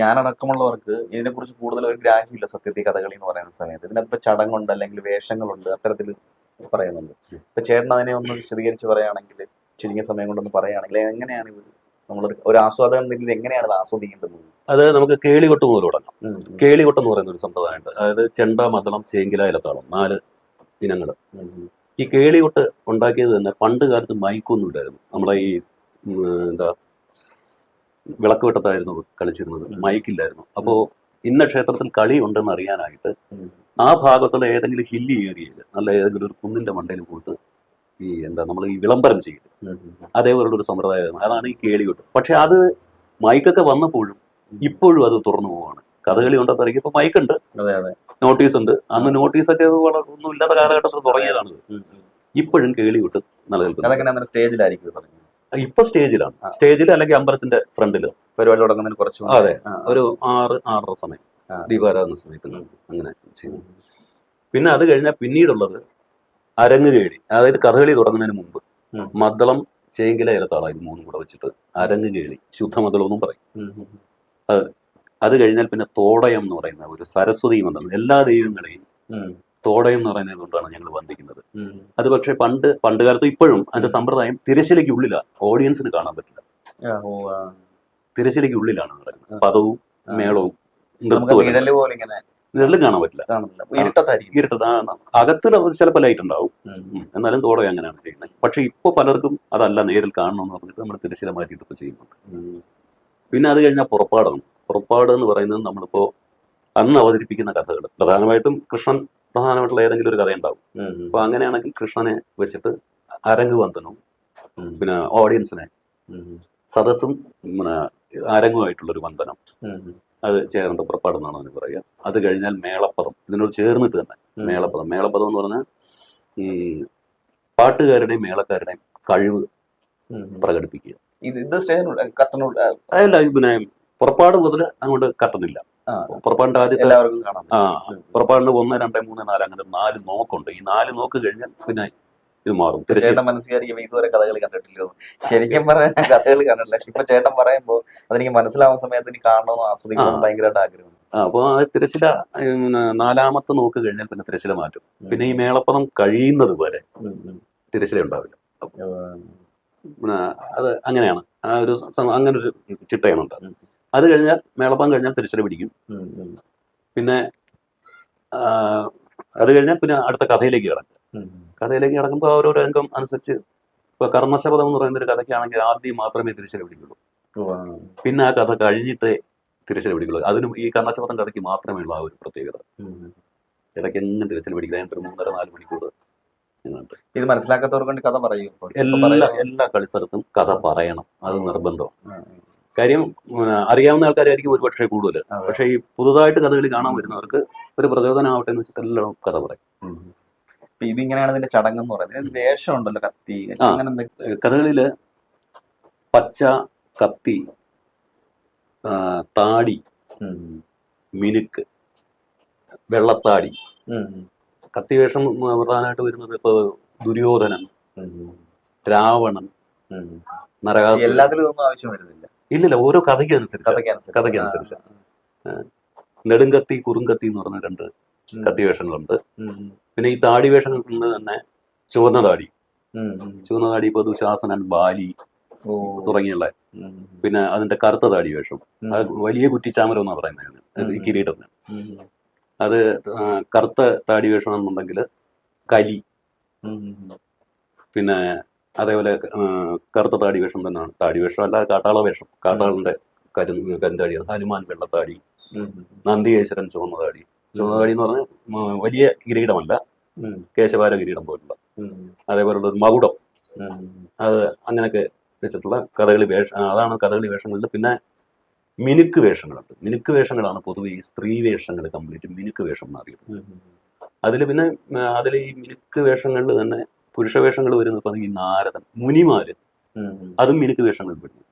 ഞാനടക്കമുള്ളവർക്ക് ഇതിനെക്കുറിച്ച് കൂടുതൽ ഒരു ഗ്രാഹ്യമില്ല സത്യത്തിൽ കഥകളി എന്ന് പറയുന്ന സമയത്ത്. ഇതിനകത്ത് ചടങ്ങുണ്ട് അല്ലെങ്കിൽ വേഷങ്ങളുണ്ട് അത്തരത്തിൽ പറയുന്നുണ്ട്. ഇപ്പൊ ചേട്ടൻ അതിനെ ഒന്ന് വിശദീകരിച്ച് പറയുകയാണെങ്കിൽ, ചുരുങ്ങിയ സമയം കൊണ്ടൊന്ന് പറയുകയാണെങ്കിൽ എങ്ങനെയാണ് ഇത് ഒരു ആസ്വാദകൻ രീതിയിൽ എങ്ങനെയാണ് ഇത് ആസ്വദിക്കേണ്ടത്? അത് നമുക്ക് കേളികൊട്ട് മുതൽ തുടങ്ങാം. കേളികൊട്ട് എന്ന് പറയുന്ന ഒരു സമ്പ്രദായമുണ്ട്. അതായത് ചെണ്ട, മദ്ദളം, ചേങ്കില, ഇലത്താളം, 4 ഇനങ്ങൾ. ഈ കേളികൊട്ട് ഉണ്ടാക്കിയത് തന്നെ പണ്ട് കാലത്ത് മൈക്കൊന്നും ഇല്ലായിരുന്നു. നമ്മളെ ഈ എന്താ വിളക്ക് വെട്ടത്തായിരുന്നു കളിച്ചിരുന്നത്, മൈക്കില്ലായിരുന്നു. അപ്പോൾ ഇന്ന ക്ഷേത്രത്തിൽ കളി ഉണ്ടെന്ന് അറിയാനായിട്ട് ആ ഭാഗത്തുള്ള ഏതെങ്കിലും ഹില്ലി ഏരിയയിൽ നല്ല ഏതെങ്കിലും ഒരു കുന്നിന്റെ മണ്ടയിൽ പോയിട്ട് ഈ നമ്മൾ ഈ വിളംബരം ചെയ്യും. അതേപോലുള്ള ഒരു സമ്പ്രദായമാണ്. അതാണ് ഈ കേളികൊട്ട്. പക്ഷെ അത് മൈക്കൊക്കെ വന്നപ്പോഴും ഇപ്പോഴും അത് തുറന്നു പോവാണ്. കഥകളി ഉണ്ടെന്നറിയിക്കും. ഇപ്പൊ മൈക്കുണ്ട്, നോട്ടീസ് ഉണ്ട്. അന്ന് നോട്ടീസൊക്കെ ഒന്നും ഇല്ലാത്ത കാലഘട്ടത്തിൽ തുടങ്ങിയതാണ്. ഇപ്പോഴും കേളികൊട്ട് നിലനിൽക്കുന്നത്. സ്റ്റേജിലായിരിക്കും. ഇപ്പൊ സ്റ്റേജിലാണ്. സ്റ്റേജിൽ അല്ലെങ്കിൽ അമ്പലത്തിന്റെ ഫ്രണ്ടില് പരിപാടി തുടങ്ങുന്നതിന് കുറച്ച്. അതെ, ഒരു 6-6:30 സമയം ദീപാരാധന സമയത്ത് അങ്ങനെ ചെയ്യുന്നു. പിന്നെ അത് കഴിഞ്ഞാൽ പിന്നീടുള്ളത് അരങ്ങുകേളി. അതായത് കഥകളി തുടങ്ങുന്നതിന് മുമ്പ് മദ്ദളം, ചേങ്കില, ഇലത്താളം ഇത് 3 കൂടെ വെച്ചിട്ട് അരങ്ങുകേളി, ശുദ്ധമദ്ദളം എന്നും പറയും. അത് കഴിഞ്ഞാൽ പിന്നെ തോടയം എന്ന് പറയുന്ന ഒരു സരസ്വതി മന്ത്രം. എല്ലാ ദൈവങ്ങളെയും തോടയം എന്ന് പറയുന്നത് കൊണ്ടാണ് ഞങ്ങൾ വന്ദിക്കുന്നത്. അത് പക്ഷെ പണ്ട് കാലത്ത് ഇപ്പോഴും അതിന്റെ സമ്പ്രദായം തിരശ്ശീലയ്ക്ക് ഉള്ളിലാണ്. ഓഡിയൻസിന് കാണാൻ പറ്റില്ല. തിരശ്ശീലയ്ക്ക് ഉള്ളിലാണ് പറയുന്നത്. പദവും മേളവും നൃത്തവും നിഴലും കാണാൻ പറ്റില്ല. ഇരുട്ടത്ത് അകത്ത് ചിലപ്പോൾ ലൈറ്റ് ഉണ്ടാവും. എന്നാലും തോടയം അങ്ങനെയാണ് ചെയ്യുന്നത്. പക്ഷെ ഇപ്പൊ പലർക്കും അതല്ല, നേരിൽ കാണണമെന്ന് പറഞ്ഞിട്ട് നമ്മൾ തിരശ്ശീല മാറ്റിയിട്ട് ഇപ്പൊ ചെയ്യുന്നുണ്ട്. പിന്നെ അത് കഴിഞ്ഞാൽ പുറപ്പാടാണ്. പുറപ്പാട് എന്ന് പറയുന്നത് നമ്മളിപ്പോ അന്ന് അവതരിപ്പിക്കുന്ന കഥകൾ പ്രധാനമായിട്ടും കൃഷ്ണൻ പ്രധാനമായിട്ടുള്ള ഏതെങ്കിലും ഒരു കഥയുണ്ടാവും. അപ്പൊ അങ്ങനെയാണെങ്കിൽ കൃഷ്ണനെ വെച്ചിട്ട് അരങ്ങ് വന്ദനവും പിന്നെ ഓഡിയൻസിനെ സദസ്സും അരങ്ങുമായിട്ടുള്ളൊരു വന്ദനം, അത് ചേർന്ന പുറപ്പാടെന്നാണ് അതിന് പറയുക. അത് കഴിഞ്ഞാൽ മേളപ്പദം. ഇതിനോട് ചേർന്നിട്ട് തന്നെ മേളപ്പദം. മേളപ്പദം എന്ന് പറഞ്ഞാൽ ഈ പാട്ടുകാരുടെയും മേളക്കാരുടെയും കഴിവ് പ്രകടിപ്പിക്കുക. അതല്ല, പിന്നെ പുറപ്പാട് മുതൽ അങ്ങോട്ട് കത്തുന്നില്ല. പുറപ്പാടിന്റെ ആദ്യത്തെ പുറപ്പാടിന്റെ 1, 2, 3, 4 അങ്ങനെ 4 നോക്കുണ്ട്. ഈ 4 നോക്ക് കഴിഞ്ഞാൽ പിന്നെ ഇത് മാറും. മനസ്സിലായിരിക്കും ഇതുവരെ കഥകളി കണ്ടിട്ടില്ല. ശരിക്കും പറയാൻ കഥകൾ കണ്ടിട്ടില്ല. ഇപ്പൊ ചേട്ടൻ പറയുമ്പോ അതെനിക്ക് മനസ്സിലാവുന്ന സമയത്ത് എനിക്ക് കാണണമെന്ന് ആസ്വദിക്കണം ഭയങ്കരമായിട്ട് ആഗ്രഹം. അപ്പൊ ആ തിരശ്ശില 4ാമത്തെ നോക്ക് കഴിഞ്ഞാൽ പിന്നെ തിരശ്ശില മാറ്റും. പിന്നെ ഈ മേളപ്പദം കഴിയുന്നത് വരെ തിരശ്ശില ഉണ്ടാവില്ല. അത് അങ്ങനെയാണ്. ആ ഒരു അങ്ങനെ ഒരു ചിട്ടയാണുണ്ട്. അത് കഴിഞ്ഞാൽ മേളപ്പം കഴിഞ്ഞാൽ തിരശ്ശില പിടിക്കും. പിന്നെ അത് കഴിഞ്ഞാൽ പിന്നെ അടുത്ത കഥയിലേക്ക് കിടക്കും. കഥയിലേക്ക് കിടക്കുമ്പോൾ ഓരോ രംഗം അനുസരിച്ച് ഇപ്പൊ കർമ്മശപഥം എന്ന് പറയുന്ന ഒരു കഥയ്ക്കാണെങ്കിൽ ആദ്യം മാത്രമേ തിരശ്ശില പിടിക്കുള്ളൂ. പിന്നെ ആ കഥ കഴിഞ്ഞിട്ടേ തിരശ്ശില പിടിക്കുള്ളൂ. അതിനും ഈ കർമ്മശപഥം കഥയ്ക്ക് മാത്രമേ ഉള്ളൂ ആ ഒരു പ്രത്യേകത. ഇടയ്ക്ക് എങ്ങനെ തിരശ്ശില പിടിക്കില്ല. ഒരു 3.5-4 മണിക്കൂർ. ഇത് മനസ്സിലാക്കാത്തവർക്ക് കഥ പറയും. എല്ലാ കളിസ്ഥലത്തും കഥ പറയണം, അത് നിർബന്ധമാണ്. കാര്യം അറിയാവുന്ന ആൾക്കാരായിരിക്കും ഒരു പക്ഷേ കൂടുതൽ. പക്ഷെ ഈ പുതുതായിട്ട് കഥകളി കാണാൻ വരുന്നവർക്ക് ഒരു പ്രചോദനമാവട്ടെ എന്ന് വെച്ചിട്ട് എല്ലാം കഥ പറയും. ഇതിങ്ങനെയാണ് ഇതിന്റെ ചടങ്ങ് എന്ന് പറയുന്നത്. വേഷം ഉണ്ടല്ലോ, കത്തി, കഥകളില് പച്ച, കത്തി, താടി, മിനുക്ക്, വെള്ളത്താടി. കത്തി വേഷം പ്രധാനമായിട്ട് വരുന്നത് ഇപ്പൊ ദുര്യോധനൻ, രാവണൻ, നരകാസുരൻ. എല്ലാത്തിലും ഇതൊന്നും ആവശ്യം വരുന്നില്ല. ഇല്ലില്ല, ഓരോ കഥയ്ക്കനുസരിച്ച്. നെടുങ്കത്തി, കുറുങ്കത്തി എന്ന് പറഞ്ഞ 2 കത്തി വേഷങ്ങളുണ്ട്. പിന്നെ ഈ താടി വേഷങ്ങളിൽ തന്നെ ചുവന്ന താടി ഇപ്പൊ ദുശാസനൻ, ബാലി തുടങ്ങിയുള്ള. പിന്നെ അതിന്റെ കറുത്ത താടി വേഷം, അത് വലിയ കുറ്റിച്ചാമരം എന്നാ പറയുന്നത്, ഈ കിരീടത്തിന്. അത് കറുത്ത താടി വേഷം എന്നുണ്ടെങ്കിൽ കലി. പിന്നെ അതേപോലെ കറുത്ത താടി വേഷം തന്നെയാണ്. താടി വേഷം അല്ല, കാട്ടാള വേഷം. കാട്ടാളിന്റെ കരിന്താടി, ഹനുമാൻ വെള്ളത്താടി, നന്ദികേശ്വരൻ ചുവന്ന താടി. ചുവന്ന താടി എന്ന് പറഞ്ഞാൽ വലിയ കിരീടമല്ല, കേശവാര കിരീടം പോലുള്ള. അതേപോലുള്ള ഒരു മകുടം, അത് അങ്ങനെയൊക്കെ വെച്ചിട്ടുള്ള കഥകളി വേഷം. അതാണ് കഥകളി വേഷങ്ങളിൽ. പിന്നെ മിനുക്ക് വേഷങ്ങളുണ്ട്. മിനുക്ക് വേഷങ്ങളാണ് പൊതുവെ ഈ സ്ത്രീ വേഷങ്ങൾ കംപ്ലീറ്റ് മിനുക്ക് വേഷം എന്നറിയുന്നത്. അതിൽ ഈ മിനുക്ക് വേഷങ്ങളിൽ തന്നെ പുരുഷ വേഷങ്ങൾ വരുന്നത് ഈ നാരദൻ, മുനിമാര്, അതും മിനുക്ക് വേഷങ്ങളിൽ പെടുന്നു.